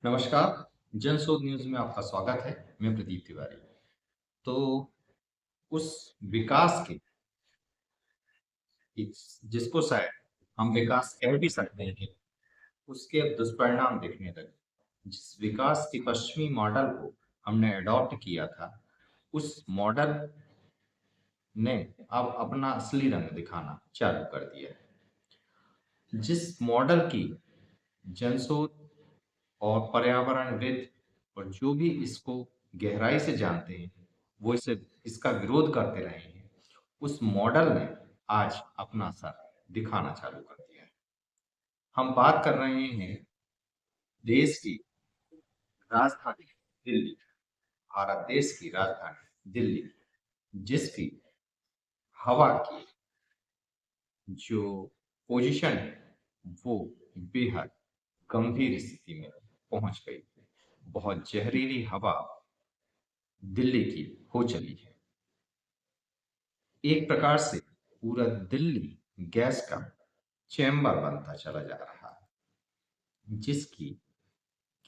नमस्कार, जनशोध न्यूज़ में आपका स्वागत है। मैं प्रदीप तिवारी। तो उस विकास के जिसको शायद हम विकास कह भी सकते हैं, उसके अब दुष्परिणाम दिखने लगे। जिस विकास के पश्चिमी मॉडल को हमने अडॉप्ट किया था, उस मॉडल ने अब अपना असली रंग दिखाना चालू कर दिया है। जिस मॉडल की जनशोध और पर्यावरणविद और जो भी इसको गहराई से जानते हैं, वो इसका विरोध करते रहे हैं। उस मॉडल ने आज अपना असर दिखाना चालू कर दिया है। हम बात कर रहे हैं देश की राजधानी दिल्ली, भारत देश की राजधानी दिल्ली, जिसकी हवा की जो पोजीशन है, वो बेहद गंभीर स्थिति में पहुंच गई है। बहुत जहरीली हवा दिल्ली की हो चली है। एक प्रकार से पूरा दिल्ली गैस का चैम्बर बनता चला जा रहा है, जिसकी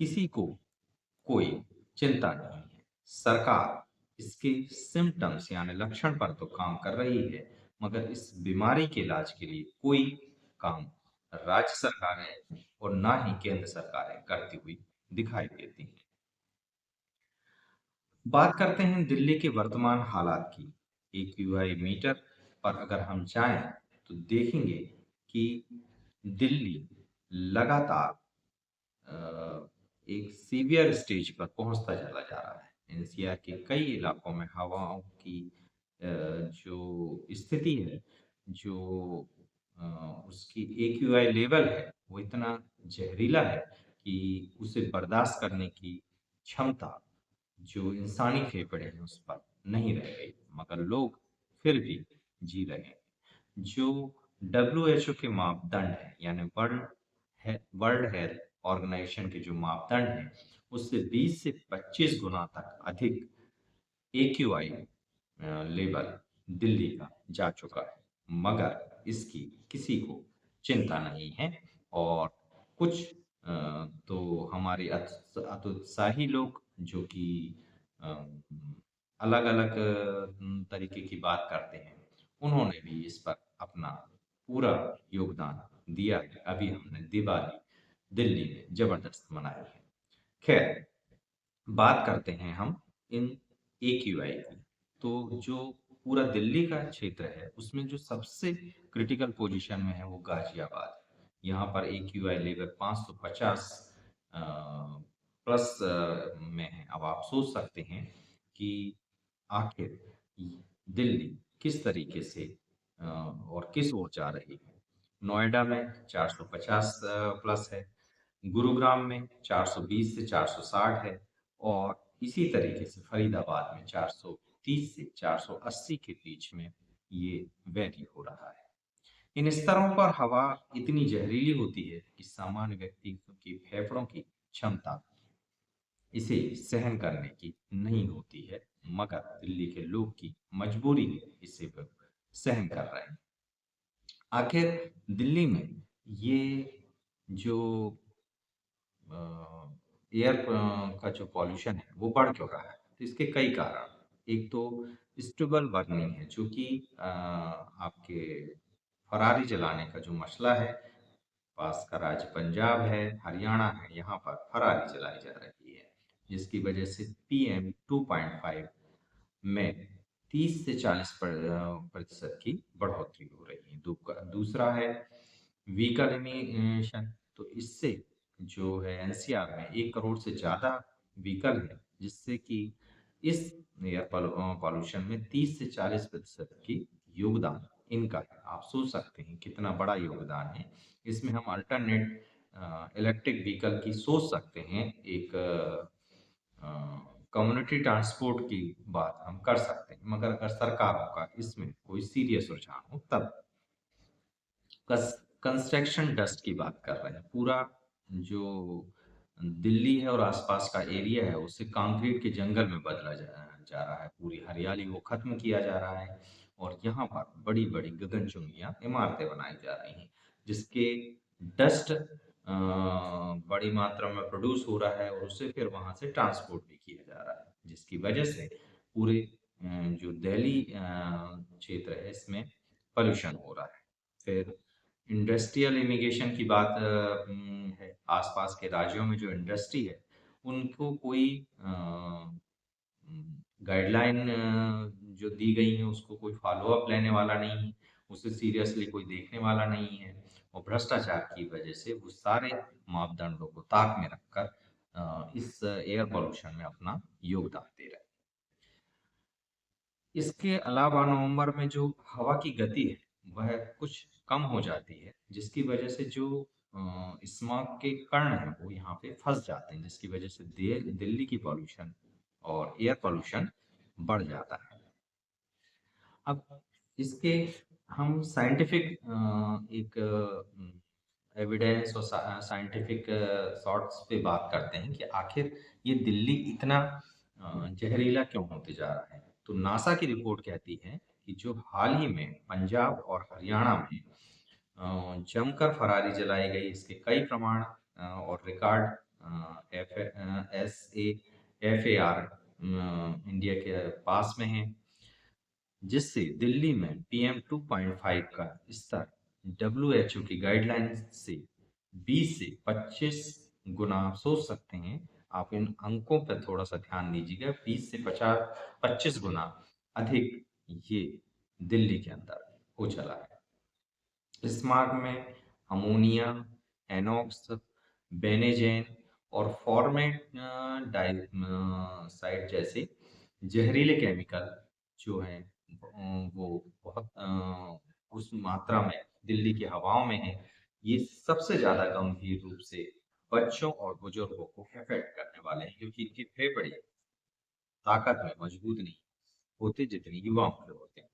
किसी को कोई चिंता नहीं है। सरकार इसके सिम्टम्स यानी लक्षण पर तो काम कर रही है, मगर इस बीमारी के इलाज के लिए कोई काम राज्य सरकारें और ना ही केंद्र सरकारें करती हुई दिखाई देती हैं। बात करते हैं दिल्ली के वर्तमान हालात की। एक्यूआई मीटर पर अगर हम जाएं तो देखेंगे कि दिल्ली लगातार एक सीवियर स्टेज पर पहुंचता चला जा रहा है। एनसीआर के कई इलाकों में हवाओं की जो स्थिति है, जो अ, उसकी एक्यूआई लेवल है, वो इतना जहरीला है कि उसे बर्दाश्त करने की क्षमता जो इंसानी फेफड़े हैं उस पर नहीं रह गई, मगर लोग फिर भी जी रहे हैं। जो डब्ल्यूएचओ के मापदंड है यानी वर्ल्ड हेल्थ ऑर्गेनाइजेशन के जो मापदंड हैं, उससे 20 से 25 गुना तक अधिक एक्यूआई लेवल दिल्ली का जा चुका है, मगर इसकी किसी को चिंता नहीं है। और कुछ तो हमारे हतोत्साही लोग जो कि अलग अलग तरीके की बात करते हैं, उन्होंने भी इस पर अपना पूरा योगदान दिया है। अभी हमने दिवाली दिल्ली में जबरदस्त मनाई है। खैर, बात करते हैं हम इन एक्यूआई की। तो जो पूरा दिल्ली का क्षेत्र है, उसमें जो सबसे क्रिटिकल पोजीशन में है वो गाजियाबाद है। यहाँ पर एक्यूआई लेवल 550 प्लस में है। अब आप सोच सकते हैं कि आखिर दिल्ली किस तरीके से और किस ओर जा रही है। नोएडा में 450 प्लस है, गुरुग्राम में 420 से 460 है, और इसी तरीके से फरीदाबाद में 430 से 480 के बीच में ये वैरी हो रहा है। इन स्तरों पर हवा इतनी जहरीली होती है कि सामान्य व्यक्ति की फेफड़ों की क्षमता इसे सहन करने की नहीं होती है, मगर दिल्ली के लोग की मजबूरी है, इसे वो सहन कर रहे हैं। आखिर दिल्ली में ये जो एयर का जो पॉल्यूशन है वो बढ़ क्यों रहा है, तो इसके कई कारण। एक तो स्टूबल बर्निंग है, जो कि आपके फरारी जलाने का जो मसला है। पास का राज्य पंजाब है, हरियाणा है, यहाँ पर फरारी जलाई जा रही है, जिसकी वजह से पीएम 2.5 में 30 से 40 प्रतिशत की बढ़ोतरी हो रही है। दूसरा है व्हीकल इमिशन। तो इससे जो है एनसीआर में 1 करोड़ से ज्यादा व्हीकल है, जिससे कि इस एयर पॉल्यूशन में 30 से 40% की योगदान इनका है। आप सोच सकते हैं कितना बड़ा योगदान है। इसमें हम अल्टरनेट इलेक्ट्रिक व्हीकल की सोच सकते हैं। एक कम्युनिटी ट्रांसपोर्ट की बात हम कर सकते हैं, मगर अगर सरकारों का इसमें कोई सीरियस रुझान हो तब। कंस्ट्रक्शन डस्ट की बात कर रहे हैं। पूरा जो दिल्ली है और आसपास का एरिया है, उसे कंक्रीट के जंगल में बदला जा रहा है। पूरी हरियाली को खत्म किया जा रहा है, और यहाँ पर बड़ी बड़ी गगनचुंबियां इमारतें बनाई जा रही हैं, जिसके डस्ट बड़ी मात्रा में प्रोड्यूस हो रहा है और उसे फिर वहाँ से ट्रांसपोर्ट भी किया जा रहा है, जिसकी वजह से पूरे जो दिल्ली क्षेत्र है इसमें पॉल्यूशन हो रहा है। फिर इंडस्ट्रियल इमिग्रेशन की बात है। आसपास के राज्यों में जो इंडस्ट्री है उनको कोई गाइडलाइन जो दी गई है उसको कोई फॉलो अप लेने वाला नहीं है, उसे सीरियसली कोई देखने वाला नहीं है और भ्रष्टाचार की वजह से वो सारे मापदंडों को ताक में रखकर इस एयर पोल्यूशन में अपना योगदान दे रहे हैं। इसके अलावा नवंबर में जो हवा की गति है वह कुछ कम हो जाती है, जिसकी वजह से जो स्मॉग के कण हैं वो यहाँ पे फंस जाते हैं, जिसकी वजह से दिल्ली की पॉल्यूशन और एयर पॉल्यूशन बढ़ जाता है। अब इसके हम साइंटिफिक एक एविडेंस और साइंटिफिक थॉट्स पे बात करते हैं कि आखिर ये दिल्ली इतना जहरीला क्यों होते जा रहा है। तो नासा की रिपोर्ट कहती है कि जो हाल ही में पंजाब और हरियाणा में जमकर फरारी जलाई गई, इसके कई प्रमाण और record F S F A R India के पास में है, जिससे दिल्ली में पीएम 2.5 का स्तर डब्ल्यूएचओ की गाइडलाइन से 20 से 25 गुना, आप सोच सकते हैं। आप इन अंकों पर थोड़ा सा ध्यान दीजिएगा, 20 से 25 गुना अधिक ये दिल्ली के अंदर हो चला है। इस मार्ग में अमोनिया, एनॉक्स, बेनेजेन और फॉर्मेट साइड जैसे जहरीले केमिकल जो हैं वो बहुत उस मात्रा में दिल्ली की हवाओं में है। ये सबसे ज्यादा गंभीर रूप से बच्चों और बुजुर्गों को अफेक्ट करने वाले हैं, क्योंकि इनके फेफड़े ताकत में मजबूत नहीं होते जितनी युवाओं के होते हैं।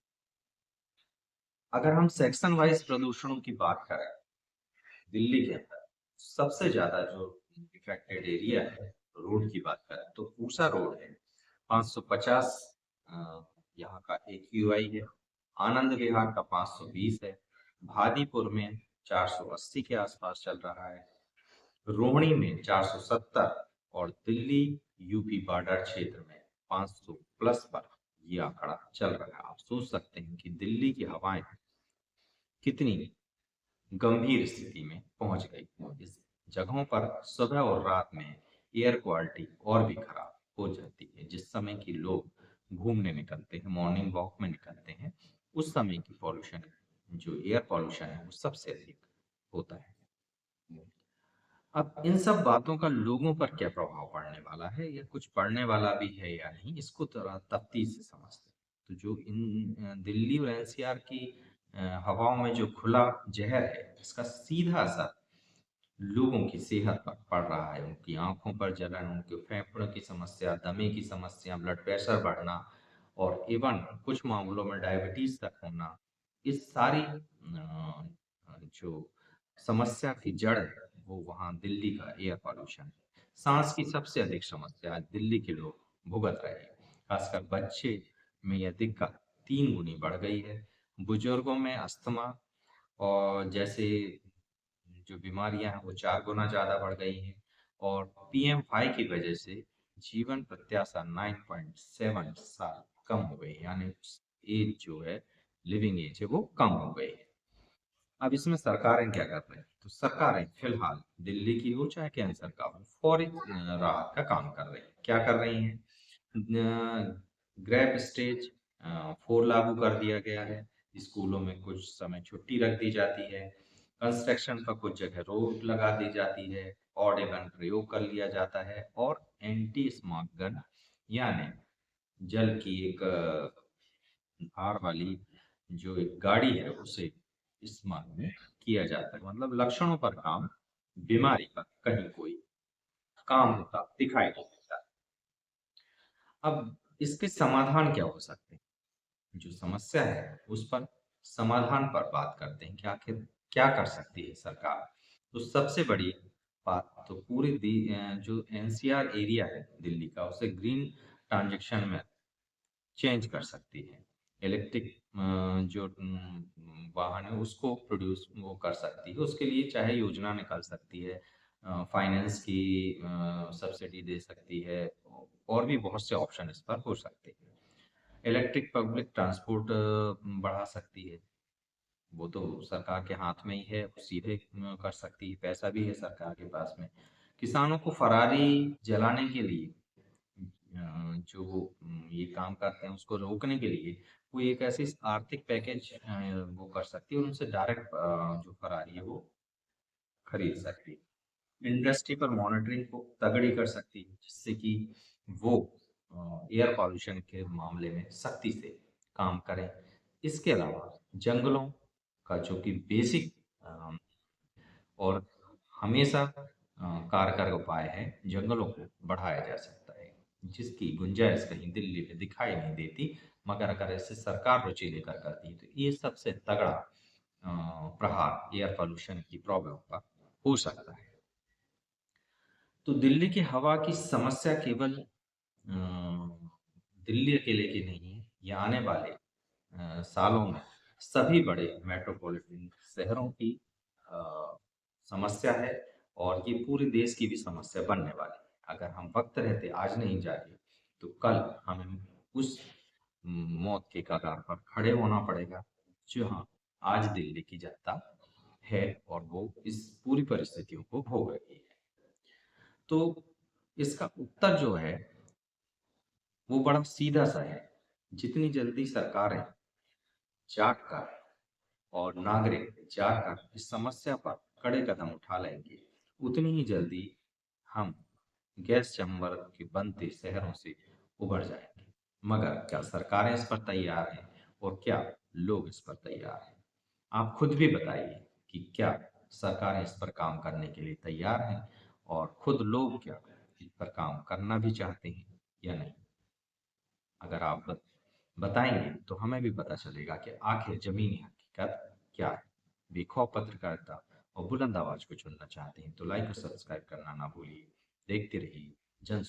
अगर हम सेक्शन वाइज प्रदूषणों की बात करें दिल्ली के अंदर, सबसे ज्यादा जो इफेक्टेड एरिया है रोड की बात करें तो पूसा रोड है, 550 यहाँ का AQI है। आनंद विहार का 520 है। भादीपुर में 480 के आसपास चल रहा है। रोहिणी में 470 और दिल्ली यूपी बॉर्डर क्षेत्र में 500 प्लस पर यह आंकड़ा चल रहा है। आप सोच सकते हैं कि दिल्ली की हवाएं कितनी गंभीर स्थिति में पहुंच गई। इस जगहों पर सुबह और रात में एयर क्वालिटी और भी खराब हो जाती है। जिस समय की लोग घूमने निकलते हैं, मॉर्निंग वॉक में निकलते हैं, उस समय की पॉल्यूशन, जो एयर पॉल्यूशन है वो सबसे अधिक होता है। अब इन सब बातों का लोगों पर क्या प्रभाव पड़ने वाला है या कुछ पड़ने वाला भी है या नहीं, इसको थोड़ा तफ्तीश से समझते हैं। तो जो इन दिल्ली और एनसीआर की हवाओं में जो खुला जहर है, इसका सीधा असर लोगों की सेहत पर पड़ रहा है। उनकी आंखों पर जलन, उनके फेफड़ों की समस्या, दमे की समस्या, ब्लड प्रेशर बढ़ना और इवन कुछ मामलों में डायबिटीज तक होना, इस सारी जो समस्या की जड़ है वो वहाँ दिल्ली का एयर पॉल्यूशन है। सांस की सबसे अधिक समस्या आज दिल्ली के लोग भुगत रहे हैं। खासकर बच्चे में यह दिक्कत 3 गुनी बढ़ गई है। बुजुर्गों में अस्थमा और जैसे जो बीमारियां हैं वो 4 गुना ज्यादा बढ़ गई हैं। और PM5 की वजह से जीवन प्रत्याशा 9.7 साल कम हो गई, यानी एज जो है, लिविंग एज है, वो कम हो गई है। अब इसमें सरकारें क्या कर रही हैं? तो सरकारें फिलहाल दिल्ली की हो चाहे कैंसर का हो, फौरी राहत का काम कर रही हैं। क्या कर रही हैं? ग्रैप स्टेज 4 लागू कर दिया गया है। स्कूलों में कुछ समय छुट्टी रख दी जाती है। कंस्ट्रक्शन पर कुछ जगह रोक लगा दी जाती है। ऑड इवन प्रयोग कर लिया जाता है और एंटी स्मॉग गन, यानी जल की एक भार वाली जो एक गाड़ी है उसे इस्तेमाल में किया जाता है। मतलब लक्षणों पर काम, बीमारी पर कहीं कोई काम होता दिखाई नहीं देता। अब इसके समाधान क्या हो सकते हैं? जो समस्या है उस पर समाधान पर बात करते हैं कि आखिर क्या कर सकती है सरकार। तो सबसे बड़ी बात तो पूरे जो एनसीआर एरिया है दिल्ली का, उसे ग्रीन ट्रांजेक्शन में चेंज कर सकती है। इलेक्ट्रिक जो वाहन है उसको प्रोड्यूस वो कर सकती है। उसके लिए चाहे योजना निकाल सकती है, फाइनेंस की सब्सिडी दे सकती है, और भी बहुत से ऑप्शन इस पर हो सकते हैं। इलेक्ट्रिक पब्लिक ट्रांसपोर्ट बढ़ा सकती है, वो तो सरकार के हाथ में ही है, वो सीधे कर सकती है, पैसा भी है सरकार के पास में। किसानों को फरारी जलाने के लिए जो ये काम करते हैं उसको रोकने के लिए वो एक ऐसी आर्थिक पैकेज वो कर सकती है और उनसे डायरेक्ट जो फरारी है वो खरीद सकती है। इंडस्ट्री पर मॉनिटरिंग को तगड़ी कर सकती है, जिससे कि वो एयर पॉल्यूशन के मामले में सख्ती से काम करें। इसके अलावा जंगलों का जो कि बेसिक और हमेशा कारगर उपाय है, जंगलों को बढ़ाया जा सकता है, जिसकी गुंजाइश कहीं दिल्ली में दिखाई नहीं देती। मगर अगर ऐसे सरकार रुचि लेकर करती है तो ये सबसे तगड़ा प्रहार एयर पोल्यूशन की प्रॉब्लम का हो सकता है। तो दिल्ली की हवा की समस्या केवल दिल्ली अकेले की नहीं है, ये आने वाले सालों में सभी बड़े मेट्रोपॉलिटन शहरों की अ, समस्या है, और ये पूरे देश की भी समस्या बनने वाली है। अगर हम वक्त रहते आज नहीं जागे तो कल हमें उस मौत के कगार पर खड़े होना पड़ेगा, जो हाँ आज दिल्ली की जनता है, और वो इस पूरी परिस्थितियों को भोग रही है। तो इसका उत्तर जो है वो बड़ा सीधा सा है। जितनी जल्दी सरकारें जागकर और नागरिक जागकर इस समस्या पर कड़े कदम उठा लेंगे, उतनी ही जल्दी हम गैस चैम्बर के बनते शहरों से उभर जाएंगे। मगर क्या सरकारें इस पर तैयार हैं, और क्या लोग इस पर तैयार हैं? आप खुद भी बताइए कि क्या सरकारें इस पर काम करने के लिए तैयार हैं, और खुद लोग क्या इस पर काम करना भी चाहते हैं या नहीं? अगर आप बताएंगे तो हमें भी पता चलेगा कि आखिर जमीनी हकीकत क्या है। बेखौफ पत्रकारिता और बुलंद आवाज को चुनना चाहते हैं तो लाइक और सब्सक्राइब करना ना भूलिए। देखते रहिए जन